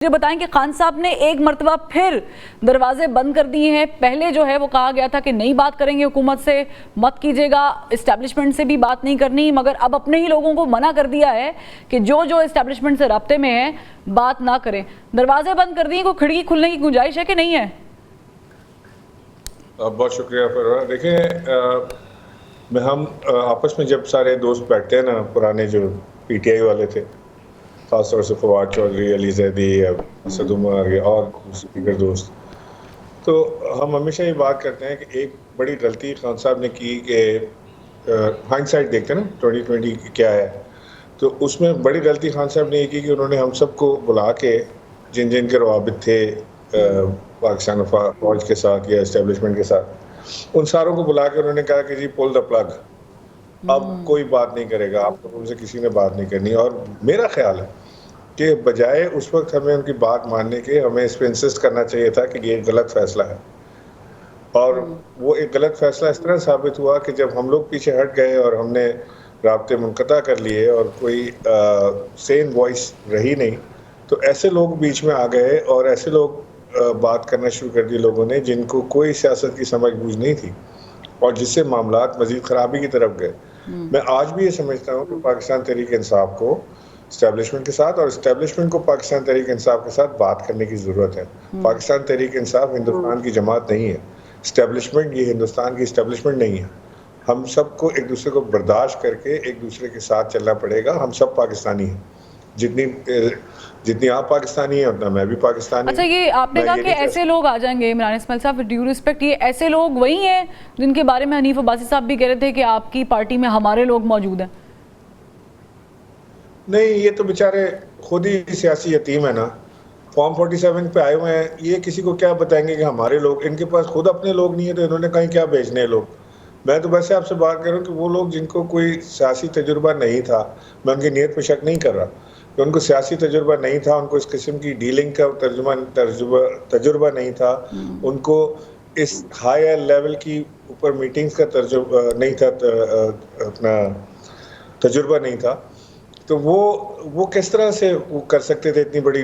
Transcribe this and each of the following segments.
مجھے بتائیں کہ خان صاحب نے ایک مرتبہ پھر دروازے بند کر دیے ہیں. پہلے جو ہے وہ کہا گیا تھا کہ نہیں بات کریں گے حکومت سے, مت کیجیے گا, اسٹیبلشمنٹ سے بھی بات نہیں کرنی, مگر اب اپنے ہی لوگوں کو منع کر دیا ہے کہ جو اسٹیبلشمنٹ سے رابطے میں ہیں بات نہ کریں. دروازے بند کر دیے, کوئی کھڑکی کھلنے کی گنجائش ہے کہ نہیں ہے؟ بہت شکریہ فروا. دیکھیں, ہم آپس میں جب سارے دوست بیٹھتے ہیں نا, پرانے جو پی ٹی آئی والے تھے, خاص طور سے فواد چودھری, علی زیدی, اسد عمر اور دیگر دوست, تو ہم ہمیشہ یہ بات کرتے ہیں کہ ایک بڑی غلطی خان صاحب نے کی کہ ہائنڈ سائڈ دیکھتے ہیں نا 2020 کیا ہے, تو اس میں بڑی غلطی خان صاحب نے یہ کی کہ انہوں نے ہم سب کو بلا کے جن جن کے روابط تھے پاکستان فوج کے ساتھ یا اسٹیبلشمنٹ کے ساتھ, ان ساروں کو بلا کے انہوں نے کہا کہ جی پول دا پلگ, اب کوئی بات نہیں کرے گا, آپ لوگوں سے کسی نے بات نہیں کرنی. اور میرا خیال ہے کہ بجائے اس وقت ہمیں ان کی بات ماننے کے, ہمیں اس پہ انسسٹ کرنا چاہیے تھا کہ یہ غلط فیصلہ ہے. اور وہ ایک غلط فیصلہ اس طرح ثابت ہوا کہ جب ہم لوگ پیچھے ہٹ گئے اور ہم نے رابطے منقطع کر لیے اور کوئی سین وائس رہی نہیں, تو ایسے لوگ بیچ میں آ گئے اور ایسے لوگ بات کرنا شروع کر دی لوگوں نے جن کو کوئی سیاست کی سمجھ بوجھ نہیں تھی, اور جس سے معاملات مزید خرابی کی طرف گئے. میں آج بھی یہ سمجھتا ہوں کہ پاکستان تحریک انصاف کو اسٹیبلشمنٹ کے ساتھ اور اسٹیبلشمنٹ کو پاکستان تحریک انصاف کے ساتھ بات کرنے کی ضرورت ہے. پاکستان تحریک انصاف ہندوستان کی جماعت نہیں ہے, اسٹیبلشمنٹ یہ ہندوستان کی اسٹیبلشمنٹ نہیں ہے. ہم سب کو ایک دوسرے کو برداشت کر کے ایک دوسرے کے ساتھ چلنا پڑے گا. ہم سب پاکستانی ہیں, جتنی آپ پاکستانی ہیں اتنا میں بھی پاکستانی. اچھا, یہ آپ نے کہا کہ ایسے لوگ آ جائیں گے عمران اسماعیل صاحب, ڈیو ریسپیکٹ, یہ ایسے لوگ وہی ہیں جن کے بارے میں حنیف عباسی صاحب بھی کہہ رہے تھے کہ آپ کی پارٹی میں ہمارے لوگ موجود ہیں؟ نہیں, یہ تو بیچارے خود ہی سیاسی یتیم ہے نا, فارم 47 پہ آئے ہوئے ہیں. یہ کسی کو کیا بتائیں گے کہ ہمارے لوگ, ان کے پاس خود اپنے لوگ نہیں ہیں تو انہوں نے کہیں کیا بھیجنے لوگ. میں تو ویسے آپ سے بات کر رہا ہوں کہ وہ لوگ جن کو کوئی سیاسی تجربہ نہیں تھا, میں ان کی نیت پہ شک نہیں کر رہا کہ ان کو سیاسی تجربہ نہیں تھا, ان کو اس قسم کی ڈیلنگ کا تجربہ نہیں تھا, ان کو اس ہائی لیول کی اوپر میٹنگز کا نہیں تھا, اپنا تجربہ نہیں تھا, تو وہ کس طرح سے وہ کر سکتے تھے اتنی بڑی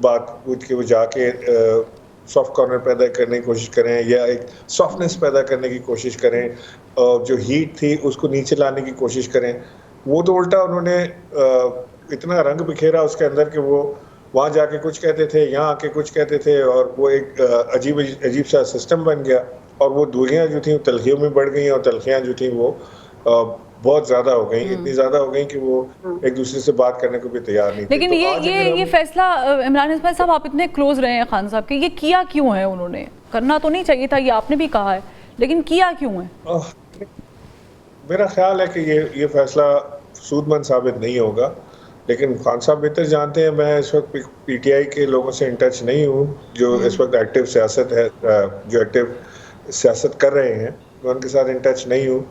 بات پوچھ کے وہ جا کے سافٹ کارنر پیدا کرنے کی کوشش کریں یا ایک سافٹنس پیدا کرنے کی کوشش کریں, اور جو ہیٹ تھی اس کو نیچے لانے کی کوشش کریں. وہ تو الٹا انہوں نے اتنا رنگ بکھیرا اس کے اندر کہ وہ وہاں جا کے کچھ کہتے تھے, یہاں آ کے کچھ کہتے تھے, اور وہ ایک عجیب سا سسٹم بن گیا. اور وہ دوریاں جو تھیں تلخیوں میں بڑھ گئیں, اور تلخیاں جو تھیں وہ بہت زیادہ ہو گئیں, اتنی زیادہ ہو گئیں کہ وہ ایک دوسرے سے بات کرنے کو بھی تیار نہیں تھے. لیکن یہ فیصلہ عمران اسماعیل صاحب, آپ اتنے کلوز رہے ہیں خان صاحب کے, یہ کیا کیوں ہے؟ انہوں نے کرنا تو نہیں چاہیے تھا, یہ آپ نے بھی کہا ہے, لیکن کیا کیوں ہے؟ میرا خیال ہے کہ یہ فیصلہ سود مند ثابت نہیں ہوگا, لیکن خان صاحب بہتر جانتے ہیں. میں اس وقت پی ٹی آئی کے لوگوں سے ان ٹچ نہیں ہوں جو اس وقت ایکٹیو سیاست ہے, جو ایکٹیو سیاست کر رہے ہیں, میں ان کے ساتھ ان ٹچ نہیں ہوں.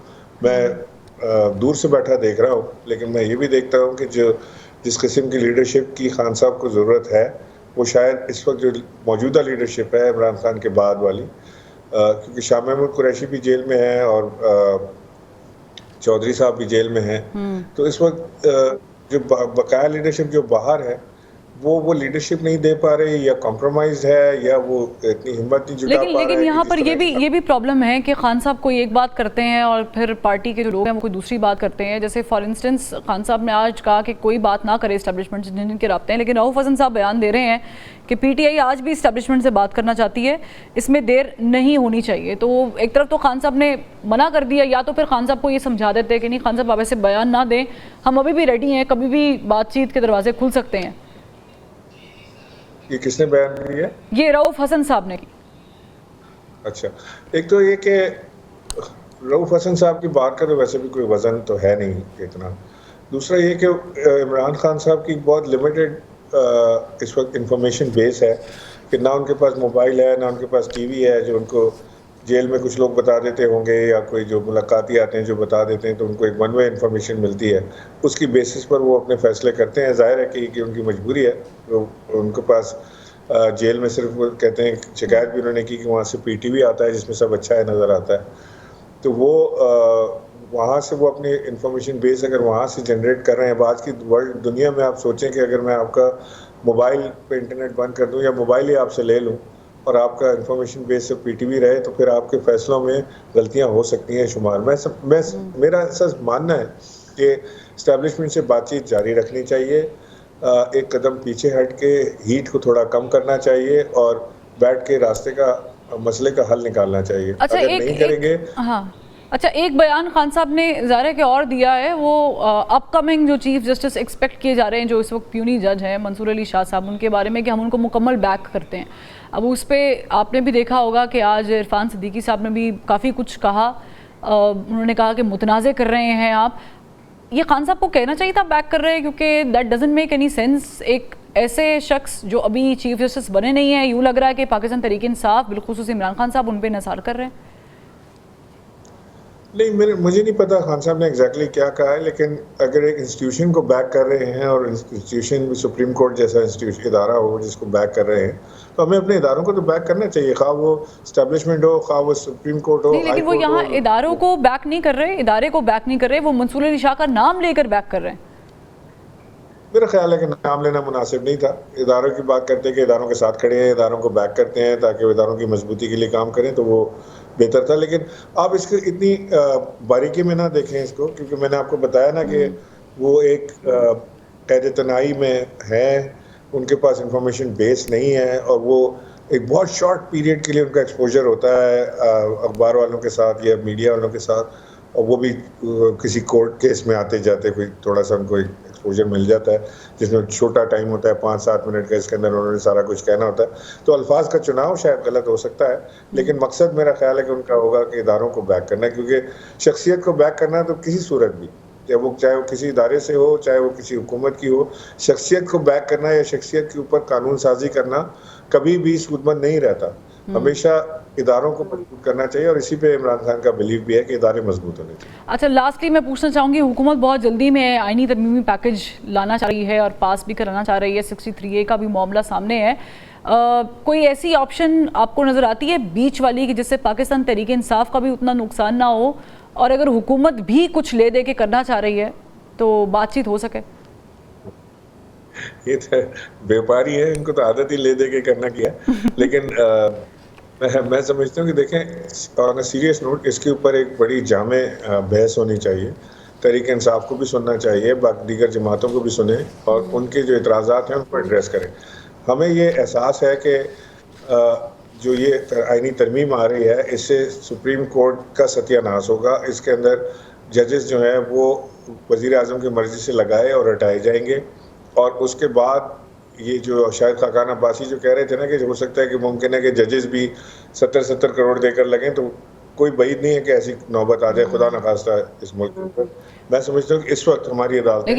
میں دور سے بیٹھا دیکھ رہا ہوں, لیکن میں یہ بھی دیکھتا ہوں کہ جس قسم کی لیڈرشپ کی خان صاحب کو ضرورت ہے, وہ شاید اس وقت جو موجودہ لیڈرشپ ہے عمران خان کے بعد والی, کیونکہ شاہ محمود قریشی بھی جیل میں ہیں اور چودھری صاحب بھی جیل میں ہیں, تو اس وقت جو بقایا لیڈرشپ جو باہر ہے وہ لیڈرشپ نہیں دے پا رہی, یا کمپرومائز ہے, یا وہ اتنی ہمت نہیں جٹا پا رہا ہے. لیکن یہاں پر یہ بھی پرابلم ہے کہ خان صاحب کوئی ایک بات کرتے ہیں اور پھر پارٹی کے جو لوگ ہیں وہ کوئی دوسری بات کرتے ہیں. جیسے فار انسٹنس خان صاحب نے آج کہا کہ کوئی بات نہ کرے اسٹیبلشمنٹ سے جن کے رابطے ہیں, لیکن رؤف حسن صاحب بیان دے رہے ہیں کہ پی ٹی آئی آج بھی اسٹیبلشمنٹ سے بات کرنا چاہتی ہے, اس میں دیر نہیں ہونی چاہیے. تو ایک طرف تو خان صاحب نے منع کر دیا, یا تو پھر خان صاحب کو یہ سمجھا دیتے کہ نہیں خان صاحب آپ ایسے بیان نہ دیں, ہم ابھی بھی ریڈی ہیں, کبھی بھی بات چیت کے دروازے کھل سکتے ہیں. یہ کس نے بیان دیا؟ یہ رؤف حسن صاحب نے. اچھا, ایک تو یہ کہ رؤف حسن صاحب کی بات کا تو ویسے بھی کوئی وزن تو ہے نہیں اتنا. دوسرا یہ کہ عمران خان صاحب کی بہت لمیٹڈ اس وقت انفارمیشن بیس ہے, کہ نہ ان کے پاس موبائل ہے, نہ ان کے پاس ٹی وی ہے جو ان کو جیل میں کچھ لوگ بتا دیتے ہوں گے, یا کوئی جو ملاقاتی آتے ہیں جو بتا دیتے ہیں, تو ان کو ایک ون وے انفارمیشن ملتی ہے, اس کی بیسس پر وہ اپنے فیصلے کرتے ہیں. ظاہر ہے کہ ان کی مجبوری ہے, ان کے پاس جیل میں صرف وہ کہتے ہیں, شکایت بھی انہوں نے کی کہ وہاں سے پی ٹی وی آتا ہے جس میں سب اچھا ہے نظر آتا ہے, تو وہ وہاں سے وہ اپنی انفارمیشن بیس اگر وہاں سے جنریٹ کر رہے ہیں. آج کی ورلڈ دنیا میں آپ سوچیں کہ اگر میں آپ کا موبائل پہ انٹرنیٹ بند کر دوں یا موبائل ہی آپ سے لے لوں اور آپ کا انفارمیشن بیس سے پی ٹی وی رہے تو پھر آپ کے فیصلوں میں غلطیاں ہو سکتی ہیں شمار. میرا ایسا ماننا ہے کہ اسٹیبلشمنٹ سے بات چیت جاری رکھنی چاہیے, ایک قدم پیچھے ہٹ کے ہیٹ کو تھوڑا کم کرنا چاہیے اور بیٹھ کے راستے کا مسئلے کا حل نکالنا چاہیے. اگر نہیں کریں گے. ہاں اچھا, ایک بیان خان صاحب نے ظاہر کہ اور دیا ہے, وہ اپ کمنگ جو چیف جسٹس ایکسپیکٹ کیے جا رہے ہیں جو اس وقت پیونی جج ہیں منصور علی شاہ صاحب, ان کے بارے میں کہ ہم ان کو مکمل بیک کرتے ہیں. اب اس پہ آپ نے بھی دیکھا ہوگا کہ آج عرفان صدیقی صاحب نے بھی کافی کچھ کہا, انہوں نے کہا کہ متنازع کر رہے ہیں آپ. یہ خان صاحب کو کہنا چاہیے تھا بیک کر رہے ہیں, کیونکہ that doesn't make any sense. ایک ایسے شخص جو ابھی چیف جسٹس بنے نہیں ہیں, یوں لگ رہا ہے کہ پاکستان تحریک انصاف بالخصوص عمران خان صاحب ان پہ انحصار کر رہے ہیں. نہیں, مجھے نہیں پتا خان صاحب نے ایگزیکٹلی کیا کہا ہے, لیکن اگر ایک انسٹیٹیوشن کو بیک کر رہے ہیں اور انسٹیٹیوشن سپریم کورٹ جیسا انسٹیٹیوشن ادارہ ہو جس کو بیک کر رہے ہیں, تو ہمیں اپنے اداروں کو تو بیک کرنا چاہیے, خواہ وہ اسٹیبلشمنٹ ہو خواہ وہ سپریم کورٹ ہو. لیکن وہ یہاں اداروں کو بیک نہیں کر رہے, ادارے کو بیک نہیں کر رہے, وہ منصور علی شاہ کا نام لے کر بیک کر رہے ہیں. میرا خیال ہے کہ نام لینا مناسب نہیں تھا. اداروں کی بات کرتے ہیں کہ اداروں کے ساتھ کھڑے ہیں, اداروں کو بیک کرتے ہیں تاکہ وہ اداروں کی مضبوطی کے لیے کام کریں, تو وہ بہتر تھا. لیکن آپ اس کو اتنی باریکی میں نہ دیکھیں اس کو, کیونکہ میں نے آپ کو بتایا نا کہ وہ ایک قید تنہائی میں ہیں, ان کے پاس انفارمیشن بیس نہیں ہے, اور وہ ایک بہت شارٹ پیریڈ کے لیے ان کا ایکسپوجر ہوتا ہے اخبار والوں کے ساتھ یا میڈیا والوں کے ساتھ, اور وہ بھی کسی کورٹ کیس میں آتے جاتے کوئی تھوڑا سا ان کو ایکسپوجر مل جاتا ہے جس میں چھوٹا ٹائم ہوتا ہے 5-7 منٹ کا, اس کے اندر انہوں نے سارا کچھ کہنا ہوتا ہے. تو الفاظ کا چناؤ شاید غلط ہو سکتا ہے, لیکن مقصد میرا خیال ہے کہ ان کا ہوگا کہ اداروں کو بیک کرنا ہے, کیونکہ شخصیت کو بیک کرنا تو کسی صورت بھی, چاہے وہ کسی ادارے سے ہو چاہے وہ کسی حکومت کی ہو, شخصیت کو بیک کرنا یا شخصیت کے اوپر قانون سازی کرنا کبھی بھی سود مند نہیں رہتا. ہمیشہ اداروں کو مضبوط کرنا چاہیے, اور اسی پہ عمران خان کا بلیف بھی ہے کہ ادارے مضبوط ہونے چاہیے. اچھا, لاسٹلی میں پوچھنا چاہوں گی, حکومت بہت جلدی میں آئینی ترمیمی پیکج لانا چاہ رہی ہے اور پاس بھی کرانا چاہ رہی ہے, 63A کا بھی معاملہ سامنے ہے. کوئی ایسی آپشن آپ کو نظر آتی ہے بیچ والی کہ جس سے پاکستان تحریک انصاف کا بھی اتنا نقصان نہ ہو, اور اگر حکومت بھی کچھ لے دے کے کرنا چاہ رہی ہے تو بات چیت ہو سکے؟ یہ تو بیوپاری ہے, ان کو تو عادت ہی لے دے کے کرنا کیا, لیکن میں سمجھتا ہوں کہ دیکھیں آن اے سیریس نوٹ اس کے اوپر ایک بڑی جامع بحث ہونی چاہیے. تحریک انصاف کو بھی سننا چاہیے, باقی دیگر جماعتوں کو بھی سنیں اور ان کے جو اعتراضات ہیں ان کو ایڈریس کریں. ہمیں یہ احساس ہے کہ جو یہ آئینی ترمیم آ رہی ہے اس سے سپریم کورٹ کا ستیہ ناش ہوگا. اس کے اندر ججز جو ہیں وہ وزیر اعظم کی مرضی سے لگائے اور ہٹائے جائیں گے, اور اس کے بعد یہ جو شاید خاقان عباسی جو کہہ رہے تھے نا کہ ہو سکتا ہے کہ ممکن ہے کہ ججز بھی 70 کروڑ دے کر لگیں, تو کوئی بعید نہیں ہے کہ ایسی نوبت آ جائے, خدا نخواستہ اس ملک کے اوپر. میں سمجھتا ہوں کہ اس وقت ہماری عدالتیں